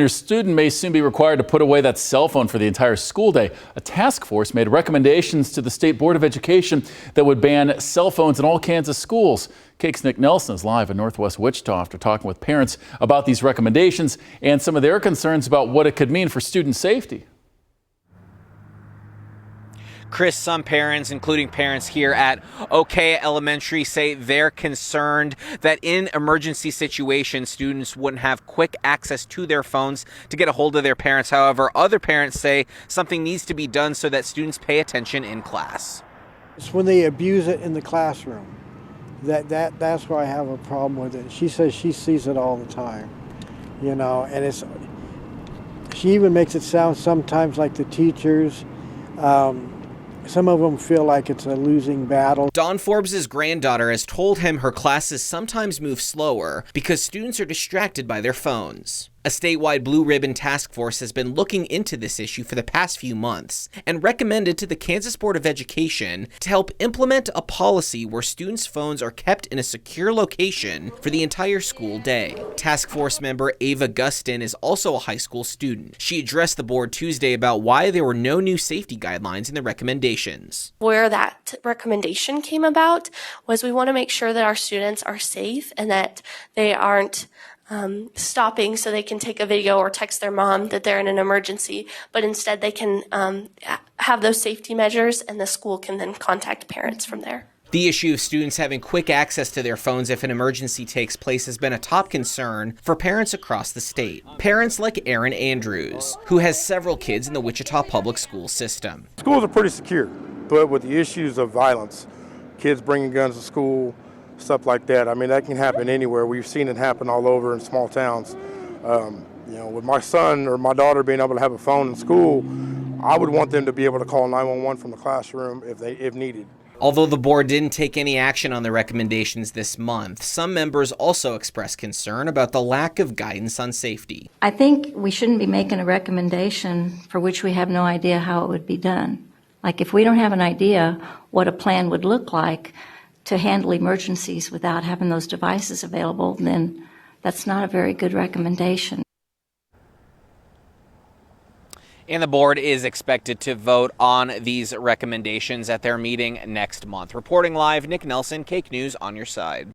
Your student may soon be required to put away that cell phone for the entire school day. A task force made recommendations to the State Board of Education that would ban cell phones in all Kansas schools. KAKE's Nick Nelson is live in Northwest Wichita after talking with parents about these recommendations and some of their concerns about what it could mean for student safety. Chris, some parents, including parents here at OK Elementary, say they're concerned that in emergency situations, students wouldn't have quick access to their phones to get a hold of their parents. However, other parents say something needs to be done so that students pay attention in class. It's when they abuse it in the classroom. That's where I have a problem with it. She says she sees it all the time, you know, and she even makes it sound sometimes like the teachers, some of them feel like it's a losing battle. Dawn Forbes' granddaughter has told him her classes sometimes move slower because students are distracted by their phones. A statewide blue ribbon task force has been looking into this issue for the past few months and recommended to the Kansas Board of Education to help implement a policy where students' phones are kept in a secure location for the entire school day. Task force member Ava Gustin is also a high school student. She addressed the board Tuesday about why there were no new safety guidelines in the recommendations. Where that recommendation came about was we want to make sure that our students are safe and that they aren't stopping so they can take a video or text their mom that they're in an emergency, but instead they can have those safety measures and the school can then contact parents from there. The issue of students having quick access to their phones if an emergency takes place has been a top concern for parents across the state. Parents like Aaron Andrews, who has several kids in the Wichita public school system. Schools are pretty secure, but with the issues of violence, kids bringing guns to school, stuff like that. I mean, that can happen anywhere. We've seen it happen all over in small towns. You know, with my son or my daughter being able to have a phone in school, I would want them to be able to call 911 from the classroom if needed. Although the board didn't take any action on the recommendations this month, some members also expressed concern about the lack of guidance on safety. I think we shouldn't be making a recommendation for which we have no idea how it would be done. Like if we don't have an idea what a plan would look like to handle emergencies without having those devices available, then that's not a very good recommendation. And the board is expected to vote on these recommendations at their meeting next month. Reporting live, Nick Nelson, KAKE News on your side.